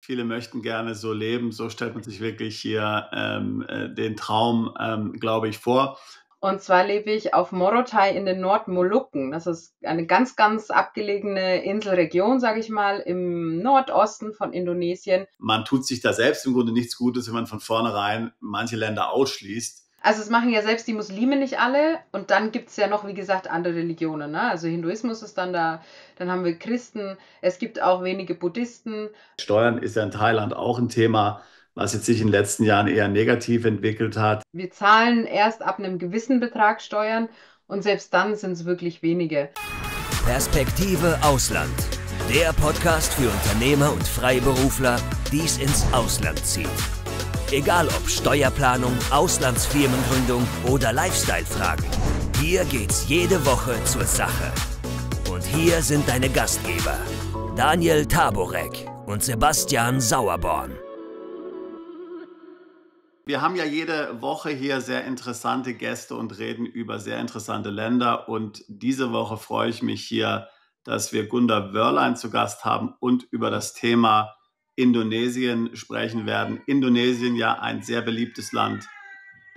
Viele möchten gerne so leben. So stellt man sich wirklich hier den Traum, glaube ich, vor. Und zwar lebe ich auf Morotai in den Nordmolukken. Das ist eine ganz, ganz abgelegene Inselregion, sage ich mal, im Nordosten von Indonesien. Man tut sich da selbst im Grunde nichts Gutes, wenn man von vornherein manche Länder ausschließt. Also es machen ja selbst die Muslime nicht alle. Und dann gibt es ja noch, wie gesagt, andere Religionen. Ne? Also Hinduismus ist dann da, dann haben wir Christen, es gibt auch wenige Buddhisten. Steuern ist ja in Thailand auch ein Thema, was jetzt sich in den letzten Jahren eher negativ entwickelt hat. Wir zahlen erst ab einem gewissen Betrag Steuern und selbst dann sind es wirklich wenige. Perspektive Ausland. Der Podcast für Unternehmer und Freiberufler, die es ins Ausland zieht. Egal ob Steuerplanung, Auslandsfirmengründung oder Lifestyle-Fragen. Hier geht's jede Woche zur Sache. Und hier sind deine Gastgeber, Daniel Taborek und Sebastian Sauerborn. Wir haben ja jede Woche hier sehr interessante Gäste und reden über sehr interessante Länder. Und diese Woche freue ich mich hier, dass wir Gunda Wörlein zu Gast haben und über das Thema Indonesien sprechen werden. Indonesien ja ein sehr beliebtes Land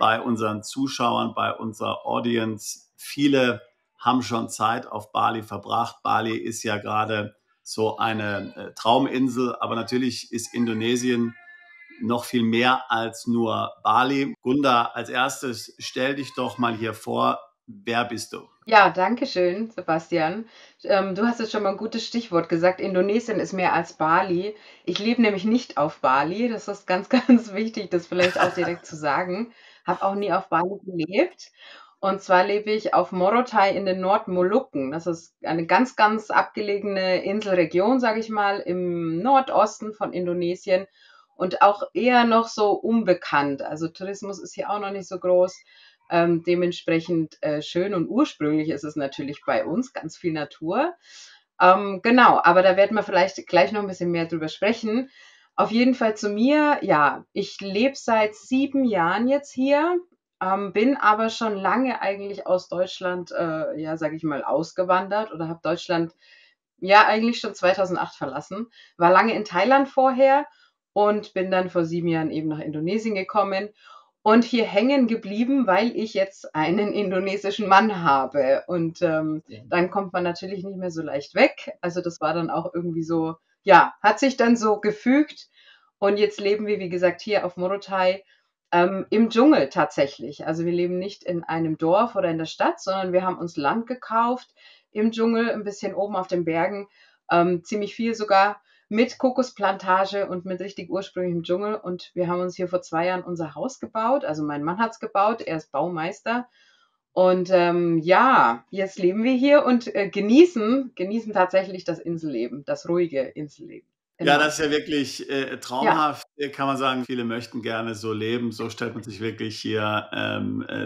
bei unseren Zuschauern, bei unserer Audience. Viele haben schon Zeit auf Bali verbracht. Bali ist ja gerade so eine Trauminsel, aber natürlich ist Indonesien noch viel mehr als nur Bali. Gunda, als erstes stell dich doch mal hier vor. Wer bist du? Ja, danke schön, Sebastian. Du hast jetzt schon mal ein gutes Stichwort gesagt. Indonesien ist mehr als Bali. Ich lebe nämlich nicht auf Bali. Das ist ganz, ganz wichtig, das vielleicht auch direkt zu sagen. Habe auch nie auf Bali gelebt. Und zwar lebe ich auf Morotai in den Nordmolukken. Das ist eine ganz, ganz abgelegene Inselregion, sage ich mal, im Nordosten von Indonesien und auch eher noch so unbekannt. Also Tourismus ist hier auch noch nicht so groß. Dementsprechend schön und ursprünglich ist es natürlich bei uns, ganz viel Natur. Genau, aber da werden wir vielleicht gleich noch ein bisschen mehr drüber sprechen. Auf jeden Fall zu mir, ja, ich lebe seit 7 Jahren jetzt hier, bin aber schon lange eigentlich aus Deutschland, ja, sage ich mal, ausgewandert oder habe Deutschland ja eigentlich schon 2008 verlassen. War lange in Thailand vorher und bin dann vor 7 Jahren eben nach Indonesien gekommen und hier hängen geblieben, weil ich jetzt einen indonesischen Mann habe. Und dann kommt man natürlich nicht mehr so leicht weg. Also das war dann auch irgendwie so, ja, hat sich dann so gefügt. Und jetzt leben wir, wie gesagt, hier auf Morotai im Dschungel tatsächlich. Also wir leben nicht in einem Dorf oder in der Stadt, sondern wir haben uns Land gekauft im Dschungel, ein bisschen oben auf den Bergen, ziemlich viel sogar mit Kokosplantage und mit richtig ursprünglichem Dschungel. Und wir haben uns hier vor 2 Jahren unser Haus gebaut. Also mein Mann hat's gebaut, er ist Baumeister. Und ja, jetzt leben wir hier und genießen tatsächlich das Inselleben, das ruhige Inselleben. Ja, Genau. das ist ja wirklich Ja. traumhaft, kann man sagen. Viele möchten gerne so leben. So stellt man sich wirklich hier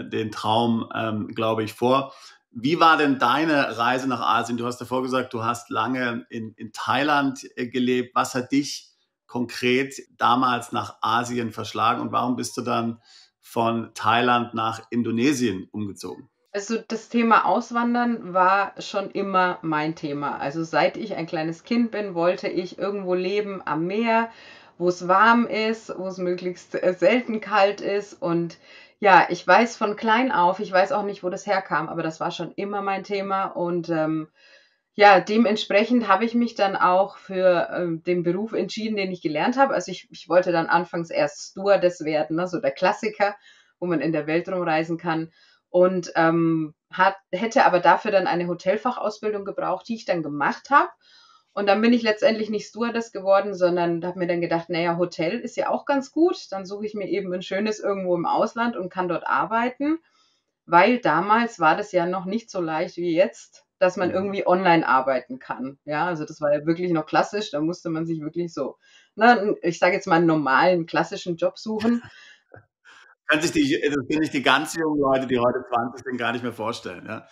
den Traum, glaube ich, vor. Wie war denn deine Reise nach Asien? Du hast davor gesagt, du hast lange in Thailand gelebt. Was hat dich konkret damals nach Asien verschlagen und warum bist du dann von Thailand nach Indonesien umgezogen? Also das Thema Auswandern war schon immer mein Thema. Also seit ich ein kleines Kind bin, wollte ich irgendwo leben am Meer, wo es warm ist, wo es möglichst selten kalt ist. Und ja, ich weiß von klein auf, ich weiß auch nicht, wo das herkam, aber das war schon immer mein Thema. Und ja, dementsprechend habe ich mich dann auch für den Beruf entschieden, den ich gelernt habe. Also ich wollte dann anfangs erst Stewardess werden, ne, so der Klassiker, wo man in der Welt rumreisen kann. Und hätte aber dafür dann eine Hotelfachausbildung gebraucht, die ich dann gemacht habe. Und dann bin ich letztendlich nicht Stewardess geworden, sondern habe mir dann gedacht, naja, Hotel ist ja auch ganz gut. Dann suche ich mir eben ein schönes irgendwo im Ausland und kann dort arbeiten, weil damals war das ja noch nicht so leicht wie jetzt, dass man irgendwie online arbeiten kann. Ja, also das war ja wirklich noch klassisch. Da musste man sich wirklich so, ne, ich sage jetzt mal, einen normalen, klassischen Job suchen. Das können sich die ganz jungen Leute, die heute 20 sind, gar nicht mehr vorstellen. Ja?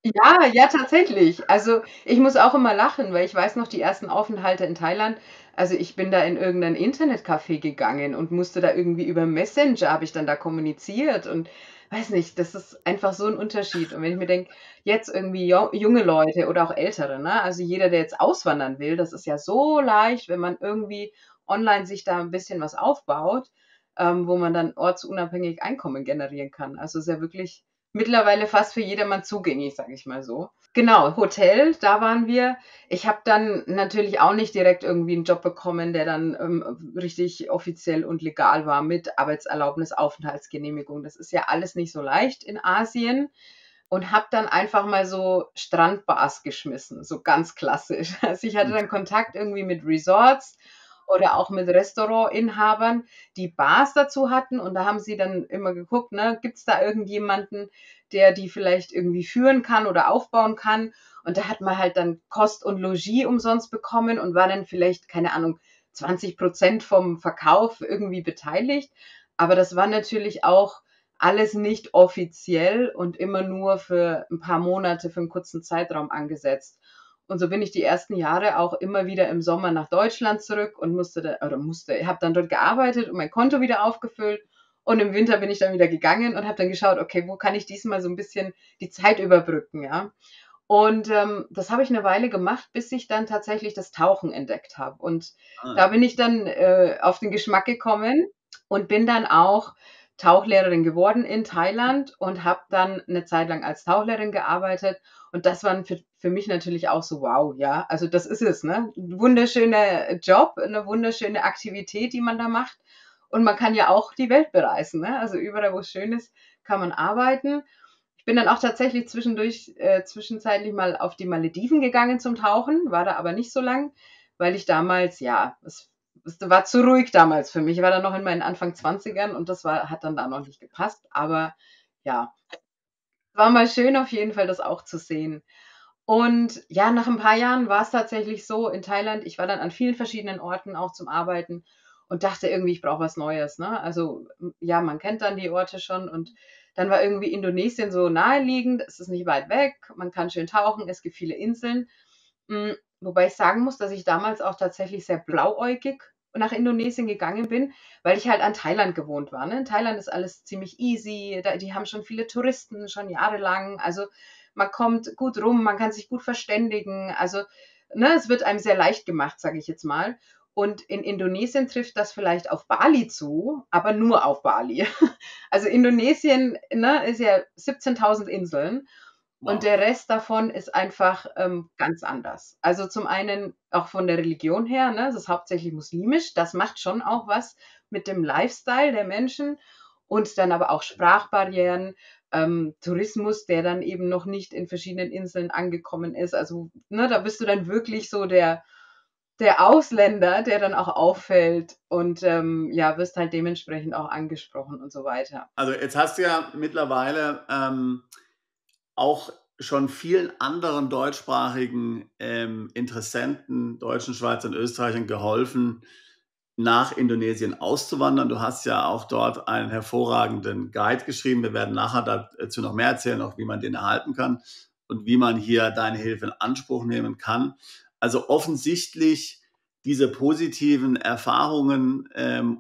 Ja, ja, tatsächlich. Also, ich muss auch immer lachen, weil ich weiß noch die ersten Aufenthalte in Thailand. Also, ich bin da in irgendein Internetcafé gegangen und musste da irgendwie über Messenger habe ich dann da kommuniziert und weiß nicht, das ist einfach so ein Unterschied. Und wenn ich mir denke, jetzt irgendwie junge Leute oder auch Ältere, ne? Also, jeder, der jetzt auswandern will, das ist ja so leicht, wenn man irgendwie online sich da ein bisschen was aufbaut, wo man dann ortsunabhängig Einkommen generieren kann. Also, ist ja wirklich mittlerweile fast für jedermann zugänglich, sage ich mal so. Genau, Hotel, da waren wir. Ich habe dann natürlich auch nicht direkt irgendwie einen Job bekommen, der dann, richtig offiziell und legal war mit Arbeitserlaubnis, Aufenthaltsgenehmigung. Das ist ja alles nicht so leicht in Asien und habe dann einfach mal so Strandbars geschmissen, so ganz klassisch. Also, ich hatte dann Kontakt irgendwie mit Resorts oder auch mit Restaurantinhabern, die Bars dazu hatten und da haben sie dann immer geguckt, ne, gibt's da irgendjemanden, der die vielleicht irgendwie führen kann oder aufbauen kann? Und da hat man halt dann Kost und Logis umsonst bekommen und war dann vielleicht, keine Ahnung, 20% vom Verkauf irgendwie beteiligt. Aber das war natürlich auch alles nicht offiziell und immer nur für ein paar Monate, für einen kurzen Zeitraum angesetzt. Und so bin ich die ersten Jahre auch immer wieder im Sommer nach Deutschland zurück und habe dann dort gearbeitet und mein Konto wieder aufgefüllt. Und im Winter bin ich dann wieder gegangen und habe dann geschaut, okay, wo kann ich diesmal so ein bisschen die Zeit überbrücken, ja. Und das habe ich eine Weile gemacht, bis ich dann tatsächlich das Tauchen entdeckt habe. Und da Ah, bin ich dann auf den Geschmack gekommen und bin dann auch Tauchlehrerin geworden in Thailand und habe dann eine Zeit lang als Tauchlehrerin gearbeitet. Und das war für mich natürlich auch so, wow, ja, also das ist es, ne? Ein wunderschöner Job, eine wunderschöne Aktivität, die man da macht. Und man kann ja auch die Welt bereisen, ne? Also überall, wo es schön ist, kann man arbeiten. Ich bin dann auch tatsächlich zwischenzeitlich mal auf die Malediven gegangen zum Tauchen, war da aber nicht so lang, weil ich damals, ja, es war zu ruhig damals für mich. Ich war dann noch in meinen Anfang Zwanzigern und hat dann da noch nicht gepasst. Aber ja, war mal schön auf jeden Fall, das auch zu sehen. Und ja, nach ein paar Jahren war es tatsächlich so in Thailand, ich war dann an vielen verschiedenen Orten auch zum Arbeiten und dachte irgendwie, ich brauche was Neues, ne? Also, ja, man kennt dann die Orte schon und dann war irgendwie Indonesien so naheliegend, es ist nicht weit weg, man kann schön tauchen, es gibt viele Inseln. Wobei ich sagen muss, dass ich damals auch tatsächlich sehr blauäugig nach Indonesien gegangen bin, weil ich halt an Thailand gewohnt war, ne? In Thailand ist alles ziemlich easy, die haben schon viele Touristen, schon jahrelang. Also, man kommt gut rum, man kann sich gut verständigen. Also, ne, es wird einem sehr leicht gemacht, sage ich jetzt mal. Und in Indonesien trifft das vielleicht auf Bali zu, aber nur auf Bali. Also Indonesien, ne, ist ja 17.000 Inseln und wow. der Rest davon ist einfach ganz anders. Also zum einen auch von der Religion her, ne, es ist hauptsächlich muslimisch, das macht schon auch was mit dem Lifestyle der Menschen und dann aber auch Sprachbarrieren, Tourismus, der dann eben noch nicht in verschiedenen Inseln angekommen ist. Also ne, da bist du dann wirklich so der Ausländer, der dann auch auffällt und ja, wirst halt dementsprechend auch angesprochen und so weiter. Also jetzt hast du ja mittlerweile auch schon vielen anderen deutschsprachigen Interessenten, Deutschen, Schweizern, Österreichern geholfen, nach Indonesien auszuwandern. Du hast ja auch dort einen hervorragenden Guide geschrieben. Wir werden nachher dazu noch mehr erzählen, auch wie man den erhalten kann und wie man hier deine Hilfe in Anspruch nehmen kann. Also offensichtlich diese positiven Erfahrungen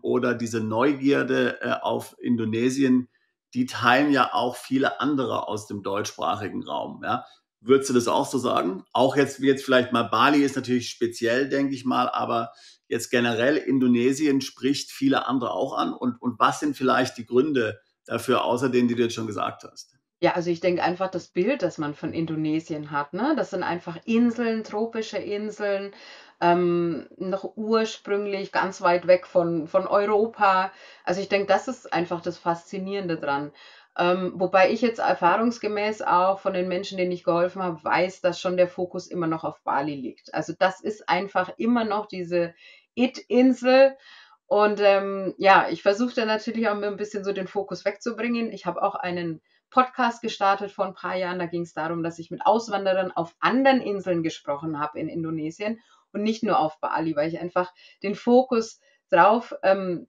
oder diese Neugierde auf Indonesien, die teilen ja auch viele andere aus dem deutschsprachigen Raum. Ja? Würdest du das auch so sagen? Auch jetzt, wie jetzt vielleicht mal Bali ist natürlich speziell, denke ich mal, aber jetzt generell Indonesien spricht viele andere auch an. Und was sind vielleicht die Gründe dafür, außer denen, die du jetzt schon gesagt hast? Ja, also ich denke einfach das Bild, das man von Indonesien hat, ne? Das sind einfach Inseln, tropische Inseln, noch ursprünglich ganz weit weg von Europa. Also ich denke, das ist einfach das Faszinierende dran. Wobei ich jetzt erfahrungsgemäß auch von den Menschen, denen ich geholfen habe, weiß, dass schon der Fokus immer noch auf Bali liegt. Also das ist einfach immer noch diese It-Insel. Und ja, ich versuche dann natürlich auch ein bisschen so den Fokus wegzubringen. Ich habe auch einen Podcast gestartet vor ein paar Jahren. Da ging es darum, dass ich mit Auswanderern auf anderen Inseln gesprochen habe in Indonesien und nicht nur auf Bali, weil ich einfach den Fokus drauf,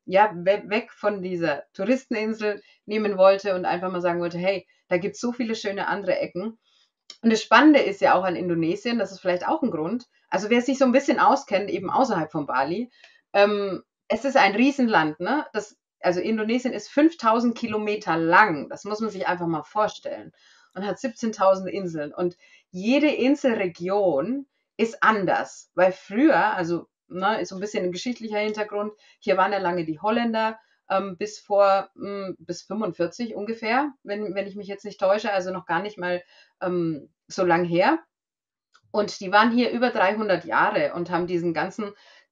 ja, weg von dieser Touristeninsel nehmen wollte und einfach mal sagen wollte, hey, da gibt es so viele schöne andere Ecken. Und das Spannende ist ja auch an Indonesien, das ist vielleicht auch ein Grund, also wer sich so ein bisschen auskennt, eben außerhalb von Bali, es ist ein Riesenland, ne? Also Indonesien ist 5000 Kilometer lang, das muss man sich einfach mal vorstellen, und hat 17.000 Inseln. Und jede Inselregion ist anders, weil früher, also ne, ist so ein bisschen ein geschichtlicher Hintergrund, hier waren ja lange die Holländer, bis 45 ungefähr, wenn ich mich jetzt nicht täusche, also noch gar nicht mal so lang her. Und die waren hier über 300 Jahre und haben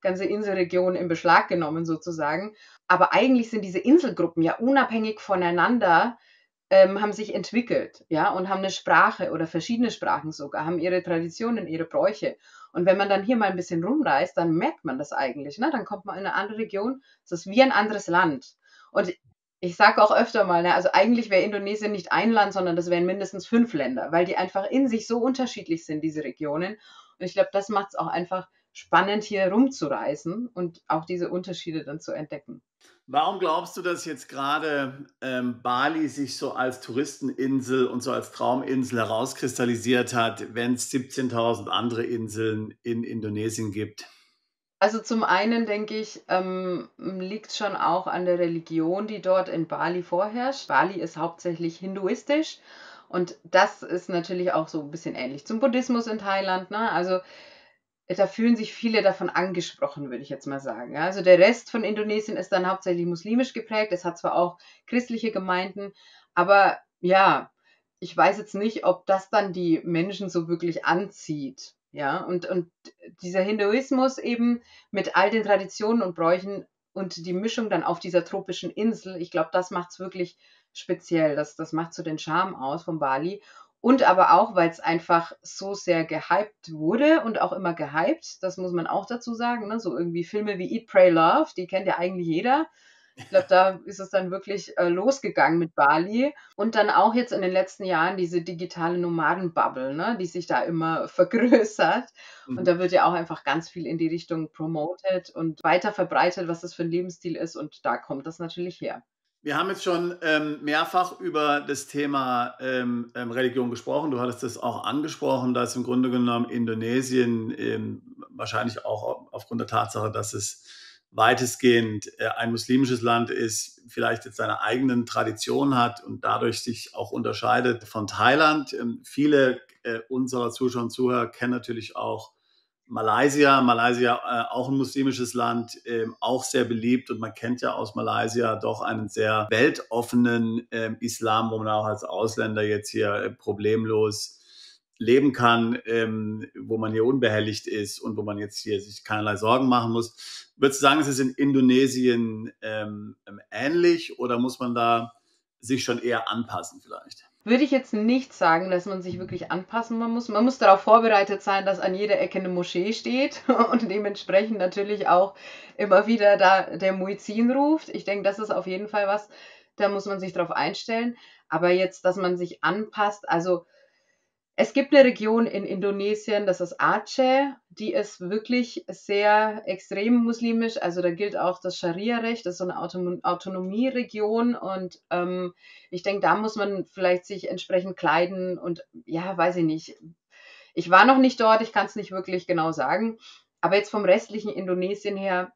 ganze Inselregion in Beschlag genommen sozusagen. Aber eigentlich sind diese Inselgruppen ja unabhängig voneinander, haben sich entwickelt, ja, und haben eine Sprache oder verschiedene Sprachen sogar, haben ihre Traditionen, ihre Bräuche. Und wenn man dann hier mal ein bisschen rumreist, dann merkt man das eigentlich, ne? Dann kommt man in eine andere Region, es ist wie ein anderes Land. Und ich sage auch öfter mal, ne, also eigentlich wäre Indonesien nicht ein Land, sondern das wären mindestens 5 Länder, weil die einfach in sich so unterschiedlich sind, diese Regionen. Und ich glaube, das macht es auch einfach spannend, hier rumzureisen und auch diese Unterschiede dann zu entdecken. Warum glaubst du, dass jetzt gerade Bali sich so als Touristeninsel und so als Trauminsel herauskristallisiert hat, wenn es 17.000 andere Inseln in Indonesien gibt? Also zum einen denke ich, liegt schon auch an der Religion, die dort in Bali vorherrscht. Bali ist hauptsächlich hinduistisch und das ist natürlich auch so ein bisschen ähnlich zum Buddhismus in Thailand, ne? Also da fühlen sich viele davon angesprochen, würde ich jetzt mal sagen. Ja, also der Rest von Indonesien ist dann hauptsächlich muslimisch geprägt. Es hat zwar auch christliche Gemeinden, aber ja, ich weiß jetzt nicht, ob das dann die Menschen so wirklich anzieht. Ja, und dieser Hinduismus eben mit all den Traditionen und Bräuchen und die Mischung dann auf dieser tropischen Insel, ich glaube, das macht es wirklich speziell. Das macht so den Charme aus von Bali. Und aber auch, weil es einfach so sehr gehypt wurde und auch immer gehypt, das muss man auch dazu sagen, ne? So irgendwie Filme wie Eat, Pray, Love, die kennt ja eigentlich jeder. Ich glaube, da ist es dann wirklich losgegangen mit Bali. Und dann auch jetzt in den letzten Jahren diese digitale Nomadenbubble, ne, die sich da immer vergrößert. Und Mhm. da wird ja auch einfach ganz viel in die Richtung promoted und weiter verbreitet, was das für ein Lebensstil ist. Und da kommt das natürlich her. Wir haben jetzt schon mehrfach über das Thema Religion gesprochen. Du hattest das auch angesprochen, dass im Grunde genommen Indonesien wahrscheinlich auch aufgrund der Tatsache, dass es weitestgehend ein muslimisches Land ist, vielleicht jetzt seine eigenen Traditionen hat und dadurch sich auch unterscheidet von Thailand. Viele unserer Zuschauer und Zuhörer kennen natürlich auch Malaysia, auch ein muslimisches Land, auch sehr beliebt, und man kennt ja aus Malaysia doch einen sehr weltoffenen Islam, wo man auch als Ausländer jetzt hier problemlos leben kann, wo man hier unbehelligt ist und wo man jetzt hier sich keinerlei Sorgen machen muss. Würdest du sagen, es ist in Indonesien ähnlich, oder muss man da sich schon eher anpassen vielleicht? Würde ich jetzt nicht sagen, dass man sich wirklich anpassen muss. Man muss darauf vorbereitet sein, dass an jeder Ecke eine Moschee steht und dementsprechend natürlich auch immer wieder da der Muezzin ruft. Ich denke, das ist auf jeden Fall was, da muss man sich darauf einstellen. Aber jetzt, dass man sich anpasst, also es gibt eine Region in Indonesien, das ist Aceh, die ist wirklich sehr extrem muslimisch. Also da gilt auch das Scharia-Recht, das ist so eine Autonomieregion, und ich denke, da muss man vielleicht sich entsprechend kleiden und ja, weiß ich nicht. Ich war noch nicht dort, ich kann es nicht wirklich genau sagen. Aber jetzt vom restlichen Indonesien her,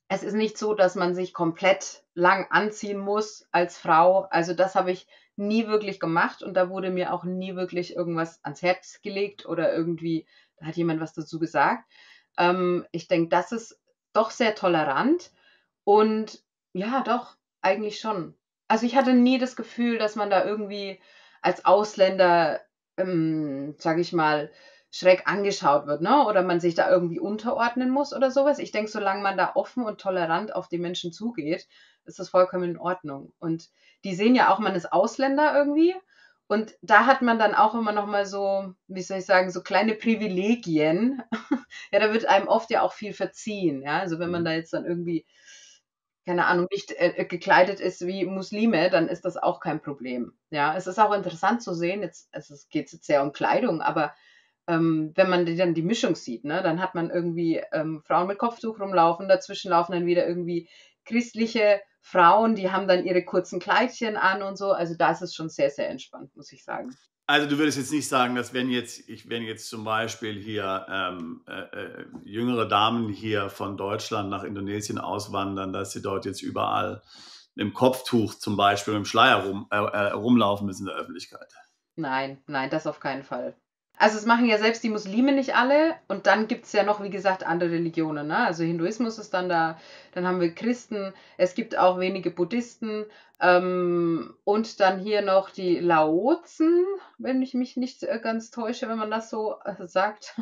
es ist nicht so, dass man sich komplett lang anziehen muss als Frau. Also das habe ich nie wirklich gemacht und da wurde mir auch nie wirklich irgendwas ans Herz gelegt oder irgendwie, da hat jemand was dazu gesagt. Ich denke, das ist doch sehr tolerant und ja, doch, eigentlich schon. Also ich hatte nie das Gefühl, dass man da irgendwie als Ausländer, sage ich mal, schräg angeschaut wird, ne? Oder man sich da irgendwie unterordnen muss oder sowas. Ich denke, solange man da offen und tolerant auf die Menschen zugeht, ist das vollkommen in Ordnung. Und die sehen ja auch, man ist Ausländer irgendwie. Und da hat man dann auch immer noch mal so, wie soll ich sagen, so kleine Privilegien. Ja, da wird einem oft ja auch viel verziehen. Ja, also wenn man da jetzt dann irgendwie, keine Ahnung, nicht gekleidet ist wie Muslime, dann ist das auch kein Problem. Ja, es ist auch interessant zu sehen, jetzt, es geht jetzt sehr um Kleidung, aber wenn man dann die Mischung sieht, ne, dann hat man irgendwie Frauen mit Kopftuch rumlaufen, dazwischen laufen dann wieder irgendwie christliche Frauen, die haben dann ihre kurzen Kleidchen an und so. Also da ist es schon sehr, sehr entspannt, muss ich sagen. Also du würdest jetzt nicht sagen, dass wenn jetzt zum Beispiel hier jüngere Damen hier von Deutschland nach Indonesien auswandern, dass sie dort jetzt überall mit dem Kopftuch zum Beispiel, mit dem Schleier rumlaufen müssen in der Öffentlichkeit. Nein, nein, das auf keinen Fall. Also es machen ja selbst die Muslime nicht alle und dann gibt es ja noch, wie gesagt, andere Religionen. Ne? Also Hinduismus ist dann da, dann haben wir Christen, es gibt auch wenige Buddhisten und dann hier noch die Laozen, wenn ich mich nicht ganz täusche, wenn man das so sagt.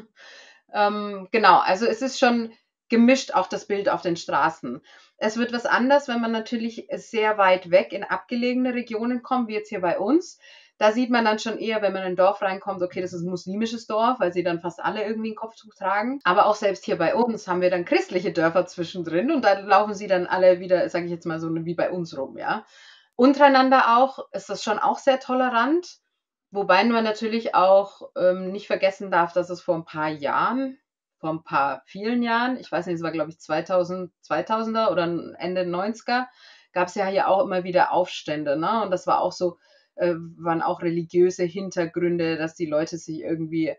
Genau, also es ist schon gemischt auch das Bild auf den Straßen. Es wird was anders, wenn man natürlich sehr weit weg in abgelegene Regionen kommt, wie jetzt hier bei uns. Da sieht man dann schon eher, wenn man in ein Dorf reinkommt, okay, das ist ein muslimisches Dorf, weil sie dann fast alle irgendwie ein Kopftuch tragen. Aber auch selbst hier bei uns haben wir dann christliche Dörfer zwischendrin und da laufen sie dann alle wieder, sage ich jetzt mal so, wie bei uns rum, ja. Untereinander auch ist das schon auch sehr tolerant, wobei man natürlich auch nicht vergessen darf, dass es vor ein paar Jahren, vielen Jahren, ich weiß nicht, es war glaube ich 2000er oder Ende 90er, gab es ja hier auch immer wieder Aufstände, ne? Und das war auch so, waren auch religiöse Hintergründe, dass die Leute sich irgendwie,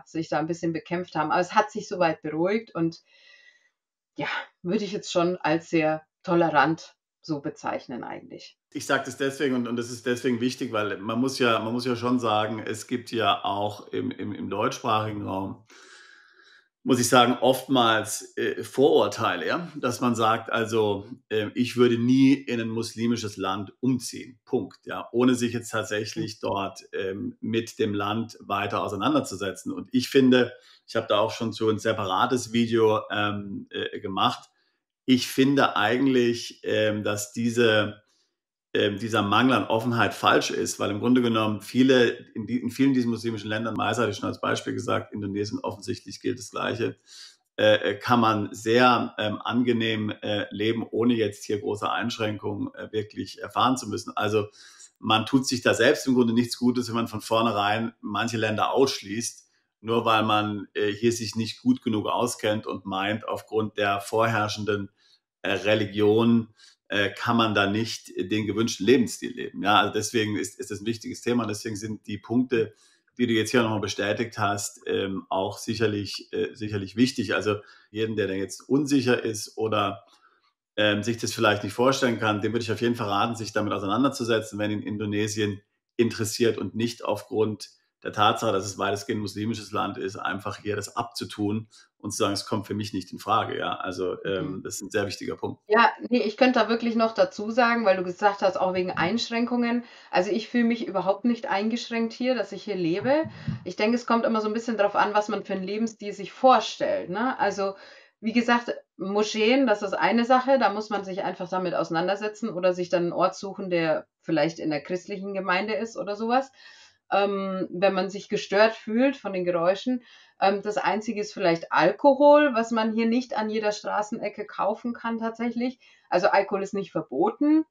sich da ein bisschen bekämpft haben. Aber es hat sich soweit beruhigt und ja, würde ich jetzt schon als sehr tolerant so bezeichnen eigentlich. Ich sage das deswegen und das ist deswegen wichtig, weil man muss ja schon sagen, es gibt ja auch im deutschsprachigen Raum, muss ich sagen, oftmals Vorurteile, ja? Dass man sagt, also ich würde nie in ein muslimisches Land umziehen, Punkt, ja, ohne sich jetzt tatsächlich dort mit dem Land weiter auseinanderzusetzen. Und ich finde, ich habe da auch schon so ein separates Video gemacht. Ich finde eigentlich, dass dieser Mangel an Offenheit falsch ist, weil im Grunde genommen in vielen dieser muslimischen Ländern, Malaysia hatte ich schon als Beispiel gesagt, Indonesien offensichtlich gilt das Gleiche, kann man sehr angenehm leben, ohne jetzt hier große Einschränkungen wirklich erfahren zu müssen. Also man tut sich da selbst im Grunde nichts Gutes, wenn man von vornherein manche Länder ausschließt, nur weil man hier sich nicht gut genug auskennt und meint, aufgrund der vorherrschenden Religion kann man da nicht den gewünschten Lebensstil leben. Ja, also deswegen ist das ein wichtiges Thema. Deswegen sind die Punkte, die du jetzt hier nochmal bestätigt hast, auch sicherlich wichtig. Also jeden, der jetzt unsicher ist oder sich das vielleicht nicht vorstellen kann, dem würde ich auf jeden Fall raten, sich damit auseinanderzusetzen, wenn ihn Indonesien interessiert und nicht aufgrund der Tatsache, dass es weitestgehend muslimisches Land ist, einfach hier das abzutun und zu sagen, es kommt für mich nicht in Frage. Ja, also das ist ein sehr wichtiger Punkt. Ja, nee, ich könnte da wirklich noch dazu sagen, weil du gesagt hast, auch wegen Einschränkungen. Also ich fühle mich überhaupt nicht eingeschränkt hier, dass ich hier lebe. Ich denke, es kommt immer so ein bisschen darauf an, was man für einen Lebensstil sich vorstellt. Ne? Also wie gesagt, Moscheen, das ist eine Sache, da muss man sich einfach damit auseinandersetzen oder sich dann einen Ort suchen, der vielleicht in der christlichen Gemeinde ist oder sowas. Wenn man sich gestört fühlt von den Geräuschen. Das Einzige ist vielleicht Alkohol, was man hier nicht an jeder Straßenecke kaufen kann tatsächlich. Also Alkohol ist nicht verboten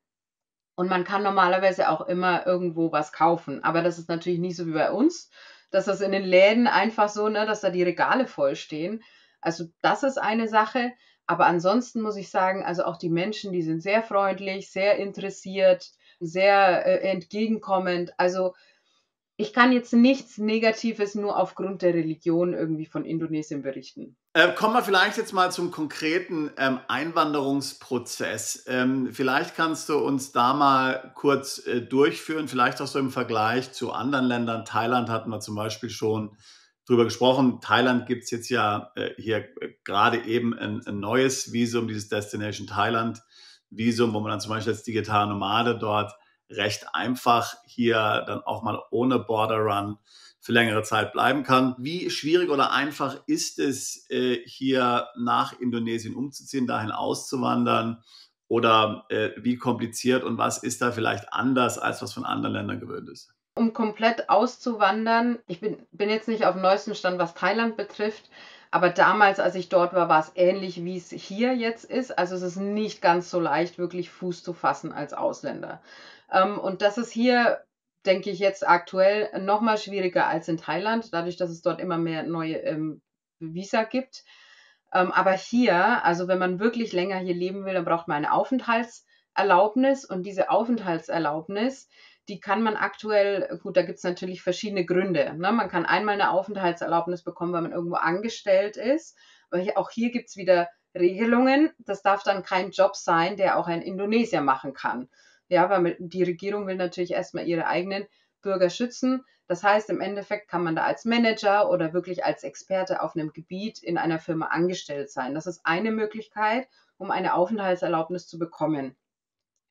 und man kann normalerweise auch immer irgendwo was kaufen. Aber das ist natürlich nicht so wie bei uns, dass das in den Läden einfach so, ne, dass da die Regale voll stehen. Also das ist eine Sache. Aber ansonsten muss ich sagen, also auch die Menschen, die sind sehr freundlich, sehr interessiert, sehr entgegenkommend. Also ich kann jetzt nichts Negatives nur aufgrund der Religion irgendwie von Indonesien berichten. Kommen wir vielleicht jetzt mal zum konkreten Einwanderungsprozess. Vielleicht kannst du uns da mal kurz durchführen, vielleicht auch so im Vergleich zu anderen Ländern. Thailand hatten wir zum Beispiel schon drüber gesprochen. Thailand gibt es jetzt ja hier gerade eben ein neues Visum, dieses Destination Thailand Visum, wo man dann zum Beispiel als digitaler Nomade dort recht einfach hier dann auch mal ohne Border Run für längere Zeit bleiben kann. Wie schwierig oder einfach ist es, hier nach Indonesien umzuziehen, dahin auszuwandern? Oder wie kompliziert und was ist da vielleicht anders, als was von anderen Ländern gewöhnt ist? Um komplett auszuwandern, ich bin jetzt nicht auf dem neuesten Stand, was Thailand betrifft, aber damals, als ich dort war, war es ähnlich, wie es hier jetzt ist. Also es ist nicht ganz so leicht, wirklich Fuß zu fassen als Ausländer. Und das ist hier, denke ich, jetzt aktuell noch mal schwieriger als in Thailand, dadurch, dass es dort immer mehr neue Visa gibt. Aber hier, also wenn man wirklich länger hier leben will, dann braucht man eine Aufenthaltserlaubnis und diese Aufenthaltserlaubnis, die kann man aktuell, gut, da gibt es natürlich verschiedene Gründe. Ne? Man kann einmal eine Aufenthaltserlaubnis bekommen, weil man irgendwo angestellt ist. Aber auch hier gibt es wieder Regelungen. Das darf dann kein Job sein, der auch ein Indonesier machen kann. Ja, weil die Regierung will natürlich erstmal ihre eigenen Bürger schützen. Das heißt, im Endeffekt kann man da als Manager oder wirklich als Experte auf einem Gebiet in einer Firma angestellt sein. Das ist eine Möglichkeit, um eine Aufenthaltserlaubnis zu bekommen.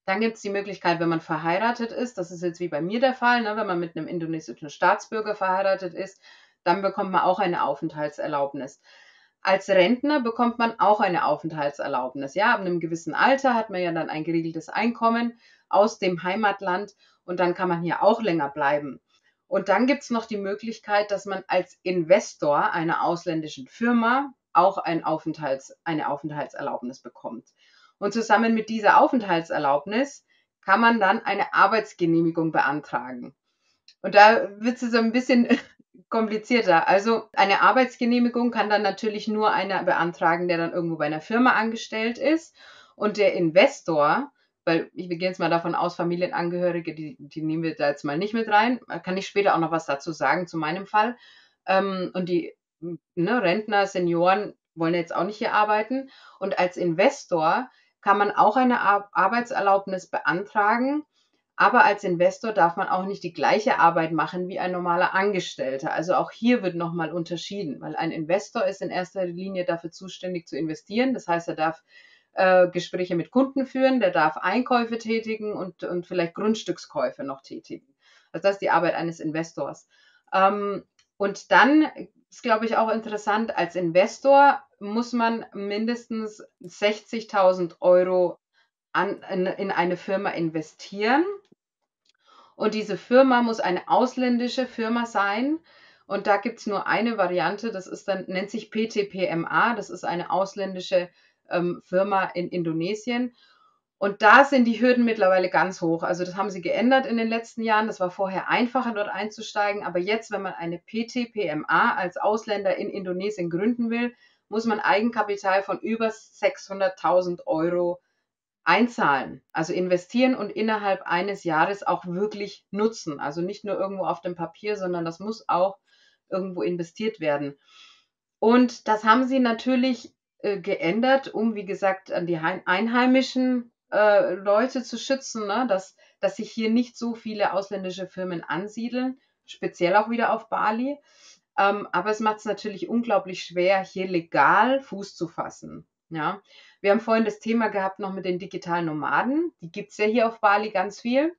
Dann gibt es die Möglichkeit, wenn man verheiratet ist, das ist jetzt wie bei mir der Fall, ne, wenn man mit einem indonesischen Staatsbürger verheiratet ist, dann bekommt man auch eine Aufenthaltserlaubnis. Als Rentner bekommt man auch eine Aufenthaltserlaubnis. Ja, ab einem gewissen Alter hat man ja dann ein geregeltes Einkommen aus dem Heimatland und dann kann man hier auch länger bleiben. Und dann gibt es noch die Möglichkeit, dass man als Investor einer ausländischen Firma auch eine Aufenthaltserlaubnis bekommt. Und zusammen mit dieser Aufenthaltserlaubnis kann man dann eine Arbeitsgenehmigung beantragen. Und da wird es so ein bisschen komplizierter. Also eine Arbeitsgenehmigung kann dann natürlich nur einer beantragen, der dann irgendwo bei einer Firma angestellt ist. Und der Investor, weil wir gehen jetzt mal davon aus, Familienangehörige, die nehmen wir da jetzt mal nicht mit rein. Da kann ich später auch noch was dazu sagen, zu meinem Fall. Und die Rentner, Senioren wollen jetzt auch nicht hier arbeiten. Und als Investor kann man auch eine Arbeitserlaubnis beantragen. Aber als Investor darf man auch nicht die gleiche Arbeit machen wie ein normaler Angestellter. Also auch hier wird nochmal unterschieden, weil ein Investor ist in erster Linie dafür zuständig zu investieren. Das heißt, er darf Gespräche mit Kunden führen, der darf Einkäufe tätigen und vielleicht Grundstückskäufe noch tätigen. Also das ist die Arbeit eines Investors. Und dann ist, glaube ich, auch interessant, als Investor muss man mindestens 60.000 Euro in eine Firma investieren. Und diese Firma muss eine ausländische Firma sein. Und da gibt es nur eine Variante, das ist dann, nennt sich PT-PMA, das ist eine ausländische Firma in Indonesien. Und da sind die Hürden mittlerweile ganz hoch. Also das haben sie geändert in den letzten Jahren. Das war vorher einfacher, dort einzusteigen. Aber jetzt, wenn man eine PT-PMA als Ausländer in Indonesien gründen will, muss man Eigenkapital von über 600.000 Euro einzahlen, also investieren und innerhalb eines Jahres auch wirklich nutzen. Also nicht nur irgendwo auf dem Papier, sondern das muss auch irgendwo investiert werden. Und das haben sie natürlich geändert, um, wie gesagt, an die einheimischen Leute zu schützen, ne? dass sich hier nicht so viele ausländische Firmen ansiedeln, speziell auch wieder auf Bali. Aber es macht es natürlich unglaublich schwer, hier legal Fuß zu fassen. Ja? Wir haben vorhin das Thema gehabt noch mit den digitalen Nomaden. Die gibt es ja hier auf Bali ganz viel.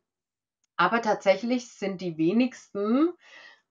Aber tatsächlich sind die wenigsten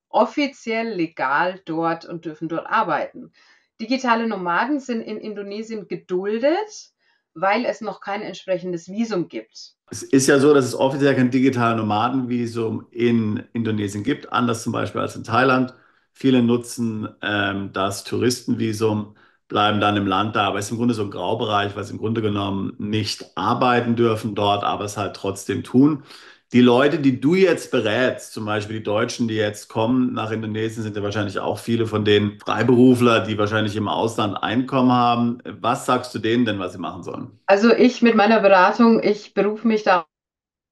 offiziell legal dort und dürfen dort arbeiten. Digitale Nomaden sind in Indonesien geduldet, weil es noch kein entsprechendes Visum gibt. Es ist ja so, dass es offiziell kein digitales Nomadenvisum in Indonesien gibt, anders zum Beispiel als in Thailand. Viele nutzen das Touristenvisum, bleiben dann im Land da, aber es ist im Grunde so ein Graubereich, weil sie im Grunde genommen nicht arbeiten dürfen dort, aber es halt trotzdem tun. Die Leute, die du jetzt berätst, zum Beispiel die Deutschen, die jetzt kommen nach Indonesien, sind ja wahrscheinlich auch viele von denen Freiberufler, die wahrscheinlich im Ausland Einkommen haben. Was sagst du denen denn, was sie machen sollen? Also ich mit meiner Beratung, ich berufe mich da auf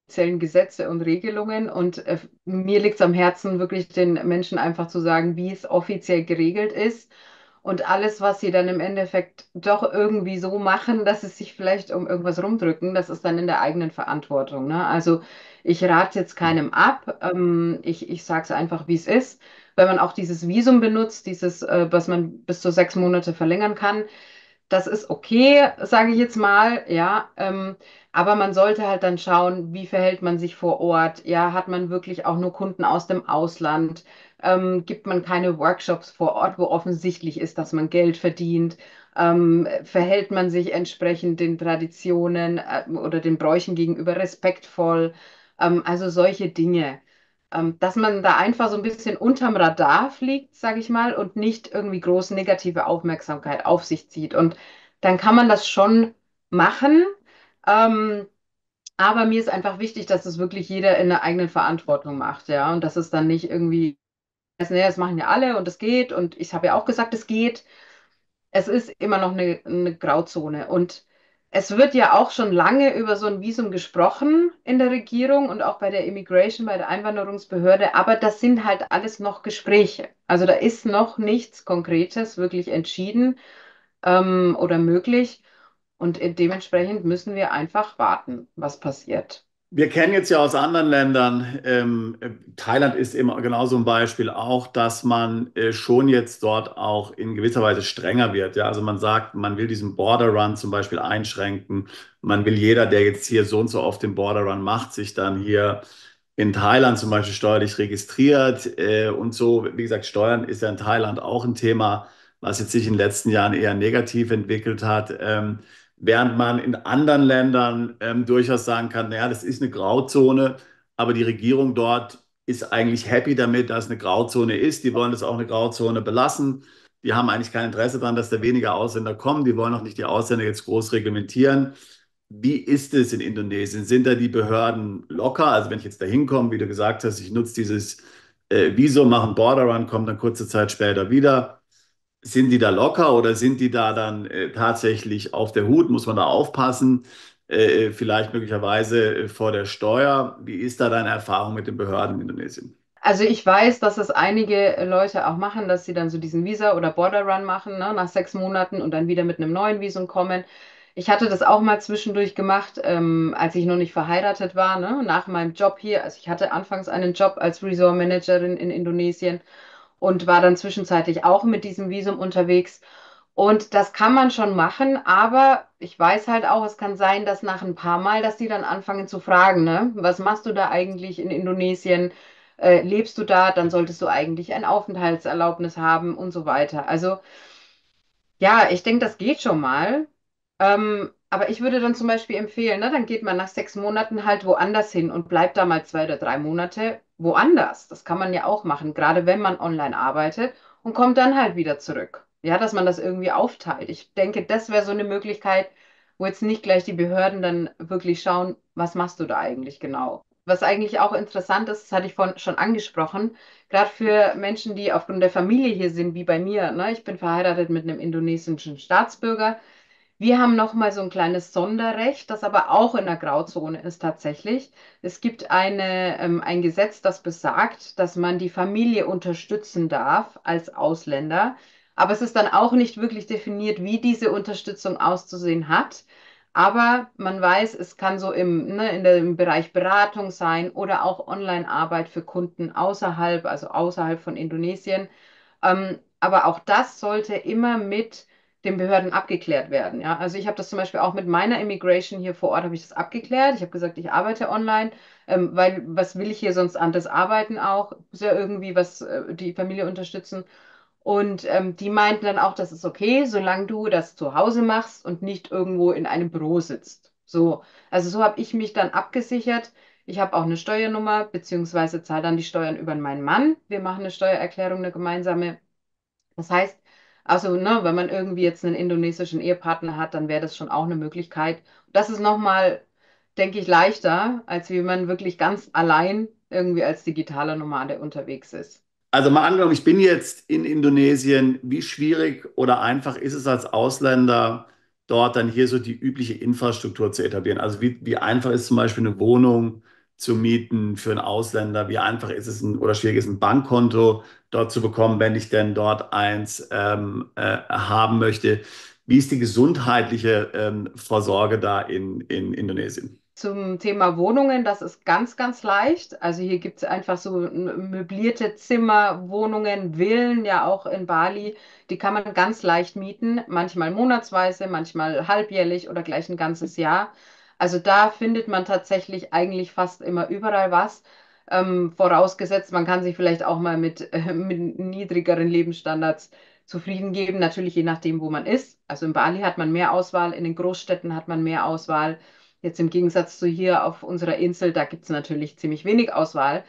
offiziellen Gesetze und Regelungen und mir liegt es am Herzen, wirklich den Menschen einfach zu sagen, wie es offiziell geregelt ist. Und alles, was sie dann im Endeffekt doch irgendwie so machen, dass sie sich vielleicht um irgendwas rumdrücken, das ist dann in der eigenen Verantwortung. Ne? Also ich rate jetzt keinem ab. Ich sage es einfach, wie es ist. Wenn man auch dieses Visum benutzt, was man bis zu 6 Monate verlängern kann, das ist okay, sage ich jetzt mal, ja. Aber man sollte halt dann schauen, wie verhält man sich vor Ort. Ja, hat man wirklich auch nur Kunden aus dem Ausland? Gibt man keine Workshops vor Ort, wo offensichtlich ist, dass man Geld verdient? Verhält man sich entsprechend den Traditionen oder den Bräuchen gegenüber respektvoll? Also solche Dinge. Dass man da einfach so ein bisschen unterm Radar fliegt, sage ich mal, und nicht irgendwie groß negative Aufmerksamkeit auf sich zieht. Und dann kann man das schon machen. Ähm, aber mir ist einfach wichtig, dass es wirklich jeder in der eigenen Verantwortung macht, ja. Und dass es dann nicht irgendwie, nee, das machen ja alle und es geht. Und ich habe ja auch gesagt, es geht. Es ist immer noch eine Grauzone. Und Es wird ja auch schon lange über so ein Visum gesprochen in der Regierung und auch bei der Immigration, bei der Einwanderungsbehörde, aber das sind halt alles noch Gespräche. Also da ist noch nichts Konkretes wirklich entschieden oder möglich und dementsprechend müssen wir einfach warten, was passiert. Wir kennen jetzt ja aus anderen Ländern, Thailand ist eben genau so ein Beispiel auch, dass man schon jetzt dort auch in gewisser Weise strenger wird. Ja? Also man sagt, man will diesen Border Run zum Beispiel einschränken. Man will jeder, der jetzt hier so und so oft den Border Run macht, sich dann hier in Thailand zum Beispiel steuerlich registriert. Und so, wie gesagt, Steuern ist ja in Thailand auch ein Thema, was jetzt sich in den letzten Jahren eher negativ entwickelt hat. Während man in anderen Ländern durchaus sagen kann, naja, das ist eine Grauzone, aber die Regierung dort ist eigentlich happy damit, dass es eine Grauzone ist. Die wollen das auch eine Grauzone belassen. Die haben eigentlich kein Interesse daran, dass da weniger Ausländer kommen. Die wollen auch nicht die Ausländer jetzt groß reglementieren. Wie ist es in Indonesien? Sind da die Behörden locker? Also wenn ich jetzt da hinkomme, wie du gesagt hast, ich nutze dieses Visum, mache einen Border Run, komme dann kurze Zeit später wieder. Sind die da locker oder sind die da dann tatsächlich auf der Hut? Muss man da aufpassen? Vielleicht möglicherweise vor der Steuer. Wie ist da deine Erfahrung mit den Behörden in Indonesien? Also ich weiß, dass es einige Leute auch machen, dass sie dann so diesen Visa- oder Border Run machen, ne, nach 6 Monaten und dann wieder mit einem neuen Visum kommen. Ich hatte das auch mal zwischendurch gemacht, als ich noch nicht verheiratet war, ne, nach meinem Job hier. Also ich hatte anfangs einen Job als Resort Managerin in Indonesien und war dann zwischenzeitlich auch mit diesem Visum unterwegs. Und das kann man schon machen, aber ich weiß halt auch, es kann sein, dass nach ein paar Mal, dass die dann anfangen zu fragen, ne? Was machst du da eigentlich in Indonesien? Lebst du da? Dann solltest du eigentlich ein Aufenthaltserlaubnis haben und so weiter. Also ja, ich denke, das geht schon mal. Aber ich würde dann zum Beispiel empfehlen, ne, dann geht man nach 6 Monaten halt woanders hin und bleibt da mal 2 oder 3 Monate woanders. Das kann man ja auch machen, gerade wenn man online arbeitet und kommt dann halt wieder zurück. Ja, dass man das irgendwie aufteilt. Ich denke, das wäre so eine Möglichkeit, wo jetzt nicht gleich die Behörden dann wirklich schauen, was machst du da eigentlich genau. Was eigentlich auch interessant ist, das hatte ich vorhin schon angesprochen, gerade für Menschen, die aufgrund der Familie hier sind, wie bei mir, ne? Ich bin verheiratet mit einem indonesischen Staatsbürger. Wir haben noch mal so ein kleines Sonderrecht, das aber auch in der Grauzone ist tatsächlich. Es gibt ein Gesetz, das besagt, dass man die Familie unterstützen darf als Ausländer. Aber es ist dann auch nicht wirklich definiert, wie diese Unterstützung auszusehen hat. Aber man weiß, es kann so im Bereich Beratung sein oder auch Online-Arbeit für Kunden außerhalb, also außerhalb von Indonesien. Aber auch das sollte immer mit den Behörden abgeklärt werden. Ja? Also ich habe das zum Beispiel auch mit meiner Immigration hier vor Ort, habe ich das abgeklärt. Ich habe gesagt, ich arbeite online, weil was will ich hier sonst anders arbeiten auch? Muss ja irgendwie was die Familie unterstützen. Und die meinten dann auch, das ist okay, solange du das zu Hause machst und nicht irgendwo in einem Büro sitzt. So, also so habe ich mich dann abgesichert. Ich habe auch eine Steuernummer, beziehungsweise zahle dann die Steuern über meinen Mann. Wir machen eine Steuererklärung, eine gemeinsame. Das heißt, also, ne, wenn man irgendwie jetzt einen indonesischen Ehepartner hat, dann wäre das schon auch eine Möglichkeit. Das ist nochmal, denke ich, leichter, als wie man wirklich ganz allein irgendwie als digitaler Nomade unterwegs ist. Also mal angenommen, ich bin jetzt in Indonesien. Wie schwierig oder einfach ist es als Ausländer, dort dann hier so die übliche Infrastruktur zu etablieren? Also wie einfach ist zum Beispiel eine Wohnung zu mieten für einen Ausländer? Wie einfach ist es oder schwierig ist ein Bankkonto dort zu bekommen, wenn ich denn dort eins haben möchte? Wie ist die gesundheitliche Vorsorge da in Indonesien? Zum Thema Wohnungen, das ist ganz, ganz leicht. Also hier gibt es einfach so möblierte Zimmer, Wohnungen, Villen, ja auch in Bali. Die kann man ganz leicht mieten, manchmal monatsweise, manchmal halbjährlich oder gleich ein ganzes Jahr. Also da findet man tatsächlich eigentlich fast immer überall was. Vorausgesetzt, man kann sich vielleicht auch mal mit niedrigeren Lebensstandards zufrieden geben, natürlich je nachdem, wo man ist. Also in Bali hat man mehr Auswahl, in den Großstädten hat man mehr Auswahl. Jetzt im Gegensatz zu hier auf unserer Insel, da gibt es natürlich ziemlich wenig Auswahl,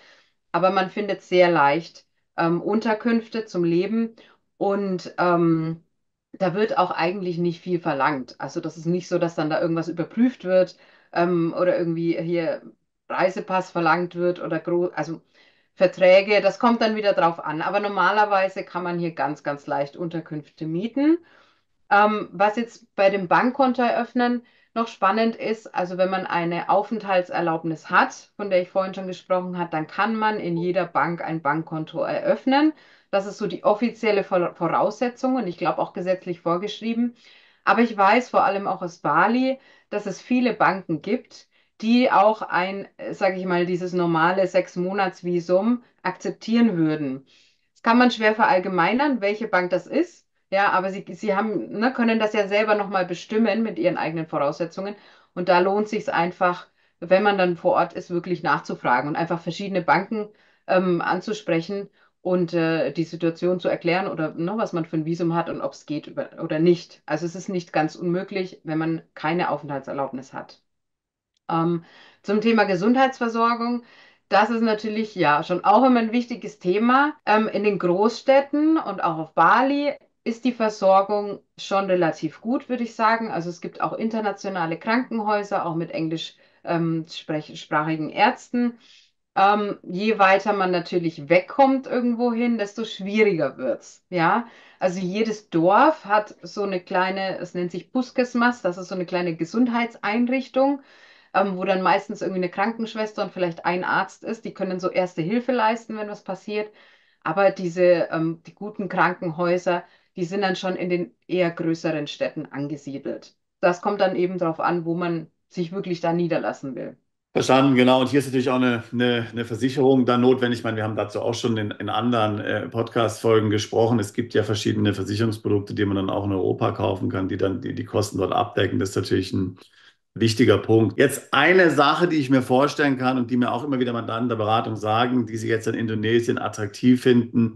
aber man findet sehr leicht Unterkünfte zum Leben und da wird auch eigentlich nicht viel verlangt. Also das ist nicht so, dass dann da irgendwas überprüft wird oder irgendwie hier Reisepass verlangt wird oder also Verträge, das kommt dann wieder drauf an. Aber normalerweise kann man hier ganz, ganz leicht Unterkünfte mieten. Was jetzt bei dem Bankkonto eröffnen noch spannend ist, also wenn man eine Aufenthaltserlaubnis hat, von der ich vorhin schon gesprochen habe, dann kann man in jeder Bank ein Bankkonto eröffnen. Das ist so die offizielle Voraussetzung und ich glaube auch gesetzlich vorgeschrieben. Aber ich weiß vor allem auch aus Bali, dass es viele Banken gibt, die auch sage ich mal, dieses normale 6-Monats-Visum akzeptieren würden. Das kann man schwer verallgemeinern, welche Bank das ist. Ja, aber sie haben, ne, können das ja selber nochmal bestimmen mit ihren eigenen Voraussetzungen. Und da lohnt sich einfach, wenn man dann vor Ort ist, wirklich nachzufragen und einfach verschiedene Banken anzusprechen und die Situation zu erklären oder ne, was man für ein Visum hat und ob es geht oder nicht. Also es ist nicht ganz unmöglich, wenn man keine Aufenthaltserlaubnis hat. Ähm, Zum Thema Gesundheitsversorgung, das ist natürlich ja schon auch immer ein wichtiges Thema. In den Großstädten und auch auf Bali ist die Versorgung schon relativ gut, würde ich sagen. Also es gibt auch internationale Krankenhäuser, auch mit englischsprachigen Ärzten. Je weiter man natürlich wegkommt irgendwohin, desto schwieriger wird's. Ja, also jedes Dorf hat so eine kleine, es nennt sich Puskesmas, das ist so eine kleine Gesundheitseinrichtung, wo dann meistens irgendwie eine Krankenschwester und vielleicht ein Arzt ist. Die können so erste Hilfe leisten, wenn was passiert. Aber die guten Krankenhäuser, die sind dann schon in den eher größeren Städten angesiedelt. Das kommt dann eben darauf an, wo man sich wirklich da niederlassen will. Verstanden, genau. Und hier ist natürlich auch eine Versicherung dann notwendig. Ich meine, wir haben dazu auch schon in anderen Podcast-Folgen gesprochen. Es gibt ja verschiedene Versicherungsprodukte, die man dann auch in Europa kaufen kann, die dann die Kosten dort abdecken. Das ist natürlich ein wichtiger Punkt. Jetzt eine Sache, die ich mir vorstellen kann und die mir auch immer wieder Mandanten der Beratung sagen, die sie jetzt in Indonesien attraktiv finden,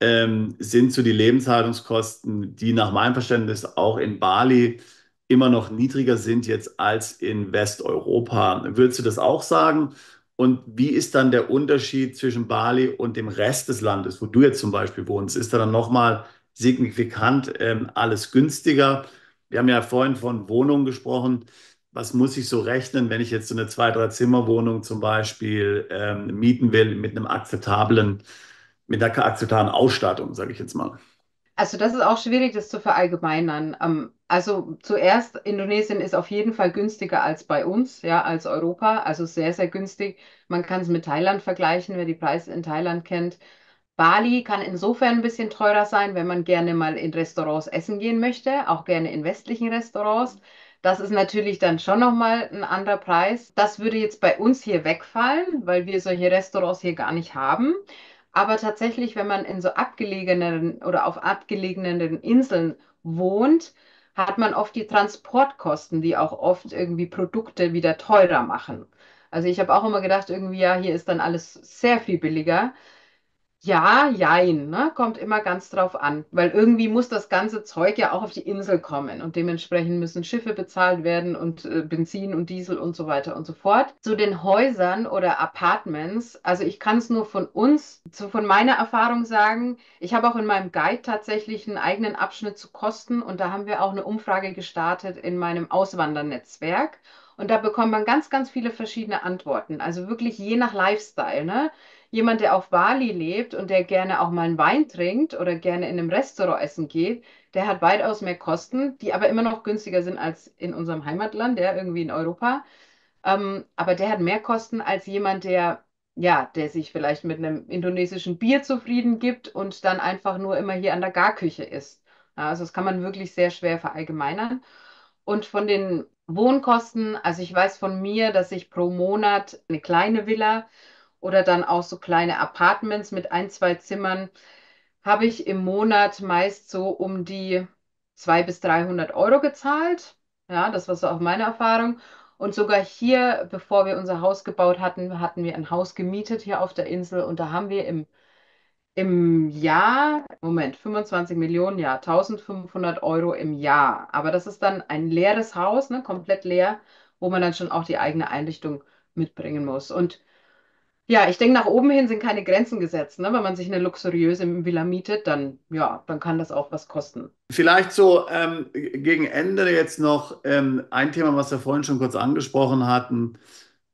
sind so die Lebenshaltungskosten, die nach meinem Verständnis auch in Bali immer noch niedriger sind jetzt als in Westeuropa. Würdest du das auch sagen? Und wie ist dann der Unterschied zwischen Bali und dem Rest des Landes, wo du jetzt zum Beispiel wohnst? Ist da dann nochmal signifikant alles günstiger? Wir haben ja vorhin von Wohnungen gesprochen. Was muss ich so rechnen, wenn ich jetzt so eine Zwei-, Drei-Zimmer-Wohnung zum Beispiel mieten will mit einer akzeptablen Ausstattung, sage ich jetzt mal? Also das ist auch schwierig, das zu verallgemeinern. Also zuerst, Indonesien ist auf jeden Fall günstiger als bei uns, ja, als Europa. Also sehr, sehr günstig. Man kann es mit Thailand vergleichen, wer die Preise in Thailand kennt. Bali kann insofern ein bisschen teurer sein, wenn man gerne mal in Restaurants essen gehen möchte, auch gerne in westlichen Restaurants. Das ist natürlich dann schon nochmal ein anderer Preis. Das würde jetzt bei uns hier wegfallen, weil wir solche Restaurants hier gar nicht haben. Aber tatsächlich, wenn man in so abgelegenen oder auf abgelegenen Inseln wohnt, hat man oft die Transportkosten, die auch oft irgendwie Produkte wieder teurer machen. Also ich habe auch immer gedacht, irgendwie, ja, hier ist dann alles sehr viel billiger. Ja, jein, ne? Kommt immer ganz drauf an, weil irgendwie muss das ganze Zeug ja auch auf die Insel kommen und dementsprechend müssen Schiffe bezahlt werden und Benzin und Diesel und so weiter und so fort. Zu den Häusern oder Apartments, also ich kann es nur von meiner Erfahrung sagen, ich habe auch in meinem Guide tatsächlich einen eigenen Abschnitt zu Kosten und da haben wir auch eine Umfrage gestartet in meinem Auswandernetzwerk. Und da bekommt man ganz, ganz viele verschiedene Antworten. Also wirklich je nach Lifestyle, ne? Jemand, der auf Bali lebt und der gerne auch mal einen Wein trinkt oder gerne in einem Restaurant essen geht, der hat weitaus mehr Kosten, die aber immer noch günstiger sind als in unserem Heimatland, der irgendwie in Europa. Aber der hat mehr Kosten als jemand, der sich vielleicht mit einem indonesischen Bier zufrieden gibt und dann einfach nur immer hier an der Garküche isst. Ja, also das kann man wirklich sehr schwer verallgemeinern. Und von den Wohnkosten, also ich weiß von mir, dass ich pro Monat eine kleine Villa oder dann auch so kleine Apartments mit ein, zwei Zimmern, habe ich im Monat meist so um die 200 bis 300 Euro gezahlt. Ja, das war so auch meine Erfahrung. Und sogar hier, bevor wir unser Haus gebaut hatten, hatten wir ein Haus gemietet hier auf der Insel und da haben wir im Jahr, Moment, 25 Millionen, ja, 1500 € im Jahr. Aber das ist dann ein leeres Haus, ne, komplett leer, wo man dann schon auch die eigene Einrichtung mitbringen muss. Und ja, ich denke, nach oben hin sind keine Grenzen gesetzt, ne? Wenn man sich eine luxuriöse Villa mietet, dann, ja, dann kann das auch was kosten. Vielleicht so gegen Ende jetzt noch ein Thema, was wir vorhin schon kurz angesprochen hatten,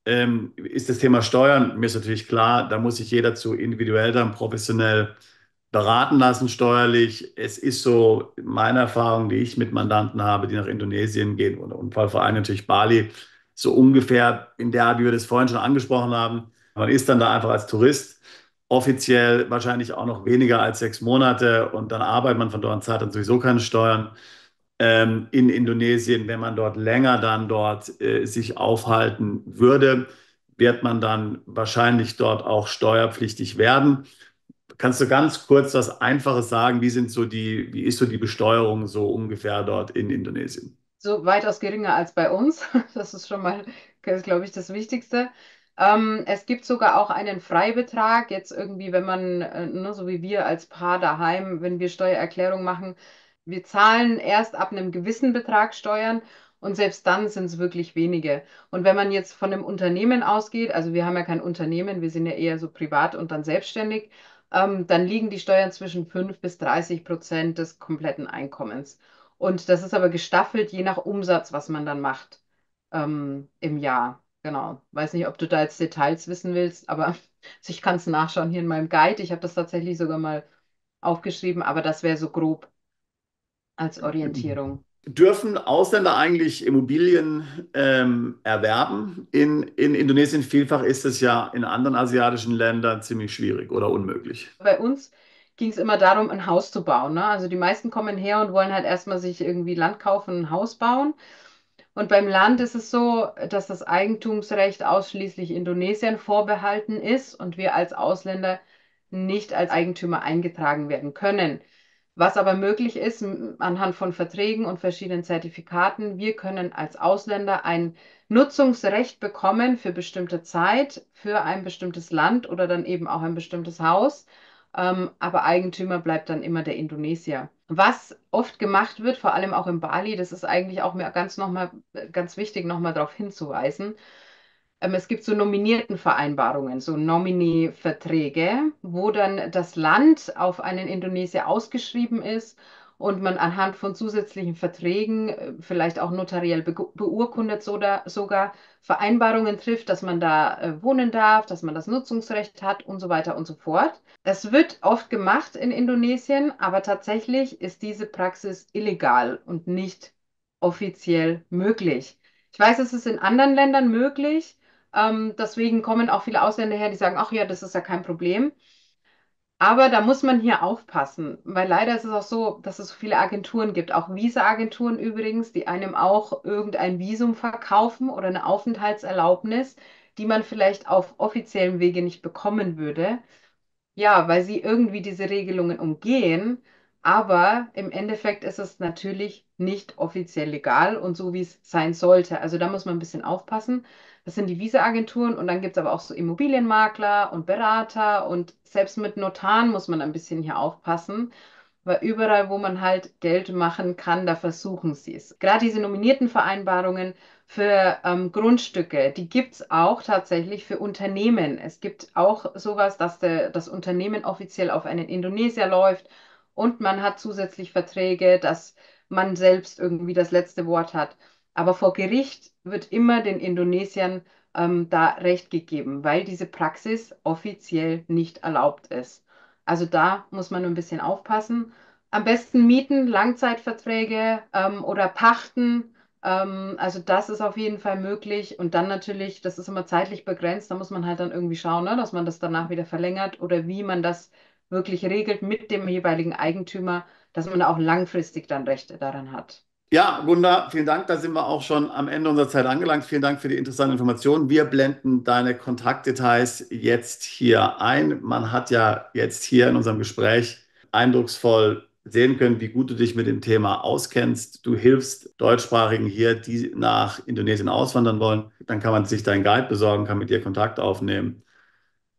ist das Thema Steuern. Mir ist natürlich klar, da muss sich jeder zu individuell dann professionell beraten lassen steuerlich. Es ist so meine Erfahrung, die ich mit Mandanten habe, die nach Indonesien gehen und vor allem natürlich Bali, so ungefähr in der Art, wie wir das vorhin schon angesprochen haben. Man ist dann da einfach als Tourist, offiziell wahrscheinlich auch noch weniger als 6 Monate und dann arbeitet man von dort und zahlt dann sowieso keine Steuern. In Indonesien, wenn man dort länger dann dort sich aufhalten würde, wird man dann wahrscheinlich dort auch steuerpflichtig werden. Kannst du ganz kurz was Einfaches sagen? Wie ist so die Besteuerung so ungefähr dort in Indonesien? So weitaus geringer als bei uns. Das ist schon mal, glaube ich, das Wichtigste. Es gibt sogar auch einen Freibetrag, jetzt irgendwie, wenn man, ne, so wie wir als Paar daheim, wenn wir Steuererklärung machen, wir zahlen erst ab einem gewissen Betrag Steuern und selbst dann sind es wirklich wenige. Und wenn man jetzt von einem Unternehmen ausgeht, also wir haben ja kein Unternehmen, wir sind ja eher so privat und dann selbstständig, dann liegen die Steuern zwischen 5 bis 30% des kompletten Einkommens. Und das ist aber gestaffelt, je nach Umsatz, was man dann macht im Jahr. Genau. Weiß nicht, ob du da jetzt Details wissen willst, aber ich kann es nachschauen hier in meinem Guide. Ich habe das tatsächlich sogar mal aufgeschrieben, aber das wäre so grob als Orientierung. Dürfen Ausländer eigentlich Immobilien erwerben? In Indonesien vielfach ist es ja in anderen asiatischen Ländern ziemlich schwierig oder unmöglich. Bei uns ging es immer darum, ein Haus zu bauen. Ne? Also die meisten kommen her und wollen halt erstmal sich irgendwie Land kaufen, ein Haus bauen. Und beim Land ist es so, dass das Eigentumsrecht ausschließlich Indonesien vorbehalten ist und wir als Ausländer nicht als Eigentümer eingetragen werden können. Was aber möglich ist, anhand von Verträgen und verschiedenen Zertifikaten, wir können als Ausländer ein Nutzungsrecht bekommen für bestimmte Zeit, für ein bestimmtes Land oder dann eben auch ein bestimmtes Haus. Aber Eigentümer bleibt dann immer der Indonesier. Was oft gemacht wird, vor allem auch in Bali, das ist eigentlich auch mir ganz wichtig, nochmal darauf hinzuweisen. Es gibt so Nominiertenvereinbarungen, so Nominee-Verträge, wo dann das Land auf einen Indonesier ausgeschrieben ist und man anhand von zusätzlichen Verträgen, vielleicht auch notariell beurkundet sogar Vereinbarungen trifft, dass man da wohnen darf, dass man das Nutzungsrecht hat und so weiter und so fort. Das wird oft gemacht in Indonesien, aber tatsächlich ist diese Praxis illegal und nicht offiziell möglich. Ich weiß, es ist in anderen Ländern möglich. Deswegen kommen auch viele Ausländer her, die sagen, ach ja, das ist ja kein Problem. Aber da muss man hier aufpassen, weil leider ist es auch so, dass es so viele Agenturen gibt, auch Visa-Agenturen übrigens, die einem auch irgendein Visum verkaufen oder eine Aufenthaltserlaubnis, die man vielleicht auf offiziellem Wege nicht bekommen würde. Ja, weil sie irgendwie diese Regelungen umgehen, aber im Endeffekt ist es natürlich nicht offiziell legal und so, wie es sein sollte. Also da muss man ein bisschen aufpassen. Das sind die Visa-Agenturen und dann gibt es aber auch so Immobilienmakler und Berater und selbst mit Notaren muss man ein bisschen hier aufpassen, weil überall, wo man halt Geld machen kann, da versuchen sie es. Gerade diese nominierten Vereinbarungen für Grundstücke, die gibt es auch tatsächlich für Unternehmen. Es gibt auch sowas, dass das Unternehmen offiziell auf einen Indonesier läuft und man hat zusätzlich Verträge, dass man selbst irgendwie das letzte Wort hat. Aber vor Gericht wird immer den Indonesiern da Recht gegeben, weil diese Praxis offiziell nicht erlaubt ist. Also da muss man ein bisschen aufpassen. Am besten mieten, Langzeitverträge oder pachten. Also das ist auf jeden Fall möglich. Und dann natürlich, das ist immer zeitlich begrenzt, da muss man halt dann irgendwie schauen, ne, dass man das danach wieder verlängert oder wie man das wirklich regelt mit dem jeweiligen Eigentümer, dass man auch langfristig dann Rechte daran hat. Ja, Gunda, vielen Dank. Da sind wir auch schon am Ende unserer Zeit angelangt. Vielen Dank für die interessanten Informationen. Wir blenden deine Kontaktdetails jetzt hier ein. Man hat ja jetzt hier in unserem Gespräch eindrucksvoll sehen können, wie gut du dich mit dem Thema auskennst. Du hilfst Deutschsprachigen hier, die nach Indonesien auswandern wollen. Dann kann man sich deinen Guide besorgen, kann mit dir Kontakt aufnehmen.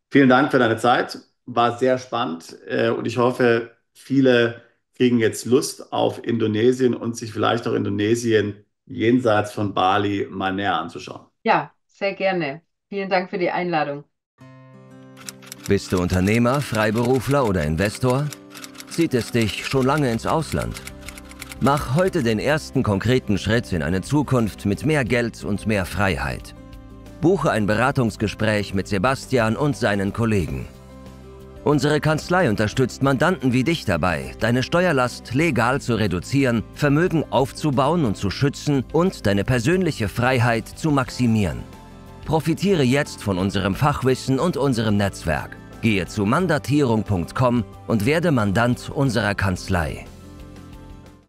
Vielen Dank für deine Zeit. War sehr spannend und ich hoffe, viele kriegen jetzt Lust auf Indonesien und sich vielleicht auch Indonesien jenseits von Bali mal näher anzuschauen. Ja, sehr gerne. Vielen Dank für die Einladung. Bist du Unternehmer, Freiberufler oder Investor? Zieht es dich schon lange ins Ausland? Mach heute den ersten konkreten Schritt in eine Zukunft mit mehr Geld und mehr Freiheit. Buche ein Beratungsgespräch mit Sebastian und seinen Kollegen. Unsere Kanzlei unterstützt Mandanten wie dich dabei, deine Steuerlast legal zu reduzieren, Vermögen aufzubauen und zu schützen und deine persönliche Freiheit zu maximieren. Profitiere jetzt von unserem Fachwissen und unserem Netzwerk. Gehe zu mandatierung.com und werde Mandant unserer Kanzlei.